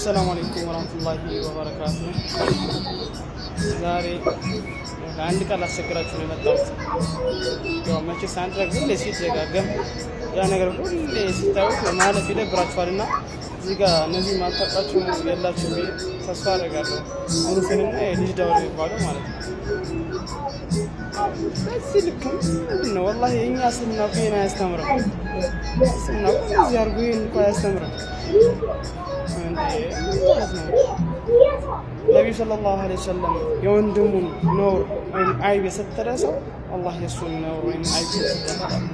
السلام عليكم ورحمة الله وبركاته. ዛሬ አንድ ቃል አስቸግራችሁ ነው የመጣሁት። ያው መቼስ አንድ ነገር ሁሌ ሲደጋገም ያ ነገር ሁሌ ሲታዩት ማለት ይደብራችኋልና እዚህ ጋር እነዚህ ማታውቃችሁ ያላችሁ ተስፋ አደርጋለሁ። ሙሉፊንና የልጅ ዳውድ የሚባለው ማለት ነው። በዚህ ልክ ነው ወላሂ የእኛ እስልምና እኮ ይሄን አያስተምርም። እስልምና እኮ እዚህ አድርጎ ይሄን እኮ አያስተምርም። ነቢዩ ሰለላሁ ዐለይሂ ወሰለም የወንድሙን ነውር ወይም አይብ የሰተረ ሰው አላህ የእሱን ነውር ወይም አይብ ይሰትራል።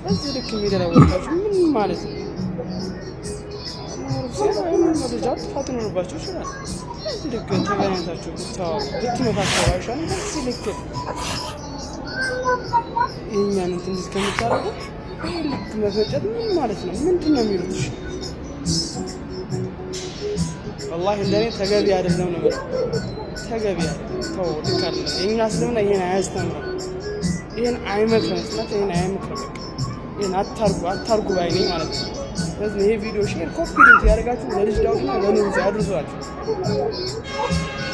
በዚህ ልክ የሚደላወጣችሁ ምን ማለት ነው? ልጃ ጥፋት ሊኖርባቸው ይችላል። በዚህ ልክ ተገናኝታችሁ ብታወሩ ብትመካከሩ አይሻልም? በዚህ ልክ የእኛን እንትን እስከምታደርጉ ይህ ልክ መፈጨት ምን ማለት ነው? ምንድን ነው የሚሉት? والله እንደኔ ተገቢ አይደለም ነው ተገቢ አይደለም። ተው ልክ አይደለም። የኛ እስልምና ይሄን አያስተምርም። ይሄን አይመክርም። ስለዚህ ይሄን አይመክርም። ይሄን አታርጉ ባይኔ ማለት ነው። ስለዚህ ይሄ ቪዲዮ ሼር ኮፒ ሊንክ ያደርጋችሁ ለልጅ ዳውድና ለኑዚ አድርሱላችሁ።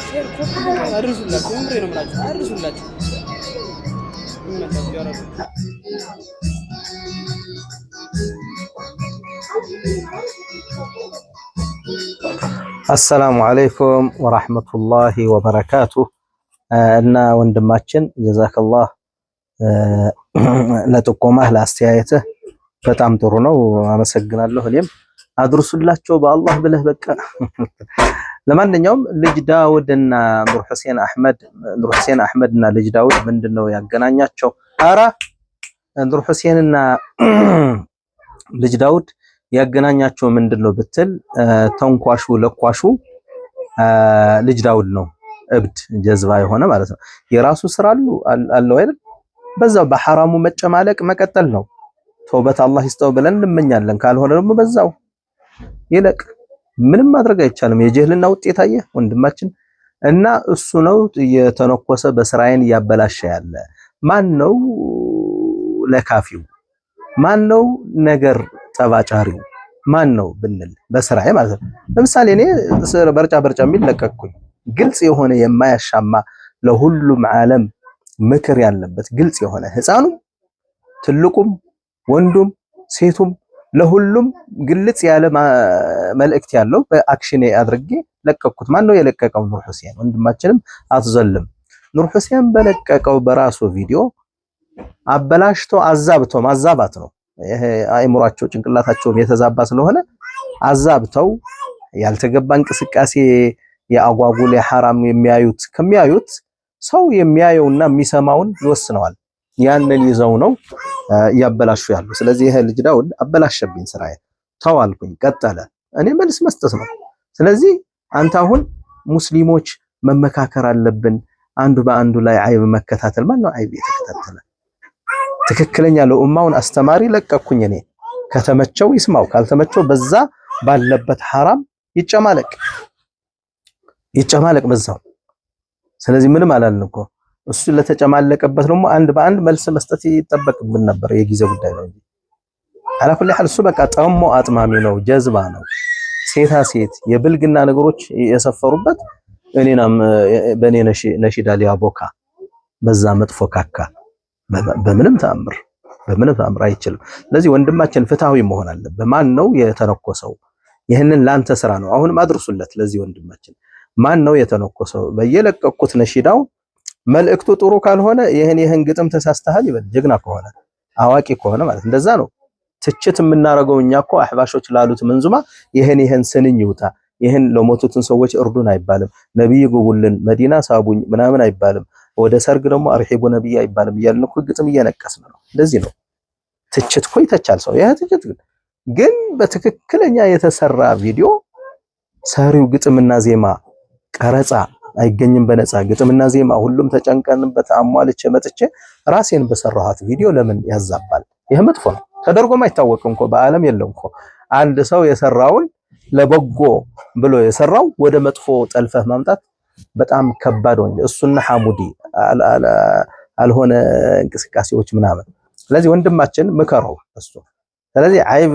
ሼር ኮፒ ሊንክ አድርሱላችሁ። ምንድን ነው የምላችሁ? አድርሱላችሁ። ይመጣው ያረዱ السلام عليكم ورحمة الله وبركاته እና ወንድማችን ጀዛከላህ ለጥቆማህ ለአስተያየትህ በጣም ጥሩ ነው አመሰግናለሁ እኔም አድርሱላቸው በአላህ ብለህ በቃ ለማንኛውም ልጅ ዳውድ እና ኑር ሁሴን አህመድ እና ልጅ ዳውድ ምንድነው ያገናኛቸው አራ ኑር ሁሴን እና ልጅ ዳውድ ያገናኛቸው ምንድነው ብትል ተንኳሹ ለኳሹ ልጅ ዳውድ ነው እብድ ጀዝባ የሆነ ማለት ነው የራሱ ስራ አለው አይደል በዛው በሐራሙ መጨማለቅ መቀጠል ነው ተውበት አላህ ይስጠው ብለን እንመኛለን ካልሆነ ደግሞ በዛው ይለቅ ምንም ማድረግ አይቻልም የጀህልና ውጤት አየ ወንድማችን እና እሱ ነው የተነኮሰ በስራዬን ያበላሸ ያለ ማን ነው ለካፊው ማን ነው ነገር ጠባጫሪው ማን ነው ብንል በስራዬ ማለት ነው ለምሳሌ እኔ በርጫ የሚለቀቅኩኝ ግልጽ የሆነ የማያሻማ ለሁሉም ዓለም ምክር ያለበት ግልጽ የሆነ ህፃኑም ትልቁም ወንዱም ሴቱም ለሁሉም ግልጽ ያለ መልእክት ያለው በአክሽን አድርጌ ለቀቅኩት ማን ነው የለቀቀው ኑር ሁሴን ወንድማችንም አትዘልም ኑር ሁሴን በለቀቀው በራሱ ቪዲዮ አበላሽቶ አዛብቶ ማዛባት ነው ይሄ አይምሯቸው ጭንቅላታቸው የተዛባ ስለሆነ አዛብተው ያልተገባ እንቅስቃሴ የአጓጉል የሐራም የሚያዩት ከሚያዩት ሰው የሚያየውና የሚሰማውን ይወስነዋል ያንን ይዘው ነው ያበላሹ ያሉ ስለዚህ ይሄ ልጅ ዳውድ አበላሸብኝ ስራዬ ተዋልኩኝ ቀጠለ እኔ መልስ መስጠት ነው ስለዚህ አንተ አሁን ሙስሊሞች መመካከር አለብን አንዱ በአንዱ ላይ አይብ መከታተል ማን ነው አይብ የተከታተለ ትክክለኛ ለኡማውን አስተማሪ ለቀኩኝ እኔ ከተመቸው ይስማው ካልተመቸው በዛ ባለበት ሐራም ይጨማለቅ በዛው ስለዚህ ምንም አላልን እኮ እሱ ለተጨማለቀበት ደግሞ አንድ በአንድ መልስ መስጠት ይጠበቅብን ነበር የጊዜ ጉዳይ ነው እንጂ አላኩል ሐል እሱ በቃ ጠሞ አጥማሚ ነው ጀዝባ ነው ሴታ ሴት የብልግና ነገሮች የሰፈሩበት እኔናም በኔ ነሺዳ ሊያቦካ በዛ መጥፎ ካካ በምንም ተአምር አይችልም ስለዚህ ወንድማችን ፍትሃዊ መሆን አለበት ማን ነው የተነኮሰው ይሄንን ላንተ ስራ ነው አሁንም አድርሱለት ለዚህ ወንድማችን ማን ነው የተነኮሰው በየለቀቁት ነሺዳው መልእክቱ ጥሩ ካልሆነ ይሄን ግጥም ተሳስተሃል ይበል ጀግና ከሆነ አዋቂ ከሆነ ማለት እንደዛ ነው ትችት የምናረገው እኛ እኮ አህባሾች ላሉት መንዙማ ይሄን ስንኝ ይውጣ ይሄን ለሞቱትን ሰዎች እርዱን አይባልም ነብይ ጉቡልን መዲና ሳቡኝ ምናምን አይባልም ወደ ሰርግ ደግሞ አርሂቡ ነብይ አይባልም እያልን እኮ ግጥም እየነቀስን ነው እንደዚህ ነው ትችት እኮ ይተቻል ሰው ያ ትችት ግን በትክክለኛ የተሰራ ቪዲዮ ሰሪው ግጥምና ዜማ ቀረጻ አይገኝም በነፃ ግጥምና ዜማ ሁሉም ተጨንቀንበት አሟልቼ መጥቼ ራሴን በሰራኋት ቪዲዮ ለምን ያዛባል ይሄ መጥፎ ነው ተደርጎም አይታወቅም እኮ በአለም የለም እኮ አንድ ሰው የሰራውን ለበጎ ብሎ የሰራው ወደ መጥፎ ጠልፈህ ማምጣት በጣም ከባድ ወንጀል እሱና ሐሙዲ አልሆነ እንቅስቃሴዎች ምናምን ስለዚህ ወንድማችን ምከረው እሱ ስለዚህ አይብ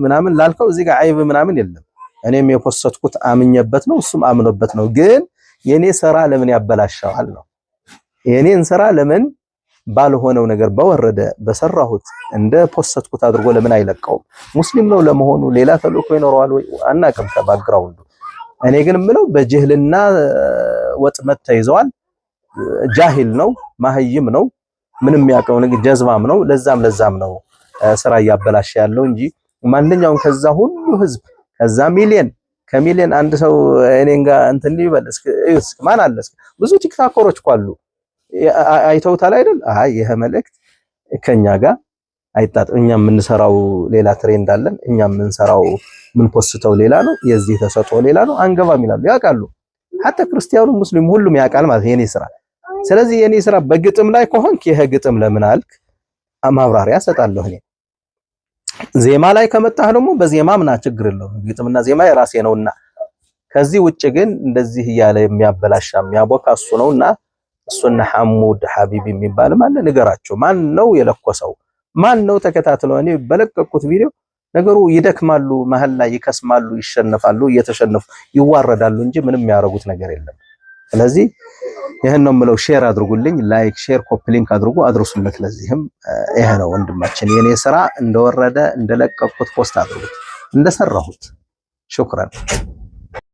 ምናምን ላልከው እዚህ ጋር አይብ ምናምን የለም እኔም የፖስተትኩት አምኜበት ነው እሱም አምኖበት ነው። ግን የኔ ስራ ለምን ያበላሻዋል ነው የኔን ስራ ለምን ባልሆነው ነገር በወረደ በሰራሁት እንደ ፖስተትኩት አድርጎ ለምን አይለቀውም? ሙስሊም ነው ለመሆኑ ሌላ ተልእኮ ይኖረዋል ወይ አናውቅም ከባክግራውንዱ። እኔ ግን ምለው በጅህልና ወጥመድ ተይዘዋል። ጃሂል ነው፣ ማህይም ነው፣ ምንም ያውቀው ነገር ጀዝባም ነው። ለዛም ነው ስራ እያበላሸ ያለው እንጂ ማንኛውም ከዛ ሁሉ ህዝብ ከዛ ሚሊየን ከሚሊየን አንድ ሰው እኔን ጋር እንትን ሊበል እስኪ ማን አለ ብዙ ቲክታከሮች እኮ አሉ አይተውታል አይደል? አይ ይሄ መልእክት ከኛ ጋር አይጣጣም። እኛ የምንሰራው ሌላ ትሬንድ አለን። እኛ የምንሰራው ምን ፖስተው ሌላ ነው። የዚህ ተሰጥኦ ሌላ ነው። አንገባም ይላሉ። ያውቃሉ። ሐታ ክርስቲያኑ ሙስሊም ሁሉም ያውቃል ማለት የኔ ስራ። ስለዚህ የኔ ስራ በግጥም ላይ ከሆንክ ይሄ ግጥም ለምን አልክ ማብራሪያ ሰጣለሁ እኔ። ዜማ ላይ ከመጣህ ደግሞ በዜማ ምና ችግር የለውም። ግጥምና ዜማ የራሴ ነውና ከዚህ ውጭ ግን እንደዚህ እያለ የሚያበላሻ የሚያቦካ እሱ ነውና እሱና ሐሙድ ሐቢብ የሚባል ማለት ንገራቸው። ማን ነው የለኮሰው? ማን ነው ተከታትለው? እኔ በለቀቁት ቪዲዮ ነገሩ ይደክማሉ፣ መሀል ላይ ይከስማሉ፣ ይሸነፋሉ፣ እየተሸነፉ ይዋረዳሉ እንጂ ምንም ያደርጉት ነገር የለም። ስለዚህ ይሄን ነው የምለው። ሼር አድርጉልኝ፣ ላይክ፣ ሼር፣ ኮፒ ሊንክ አድርጉ፣ አድርሱለት። ለዚህም ይሄ ነው ወንድማችን የኔ ስራ እንደወረደ እንደለቀቁት ፖስት አድርጉት እንደሰራሁት። ሹክራን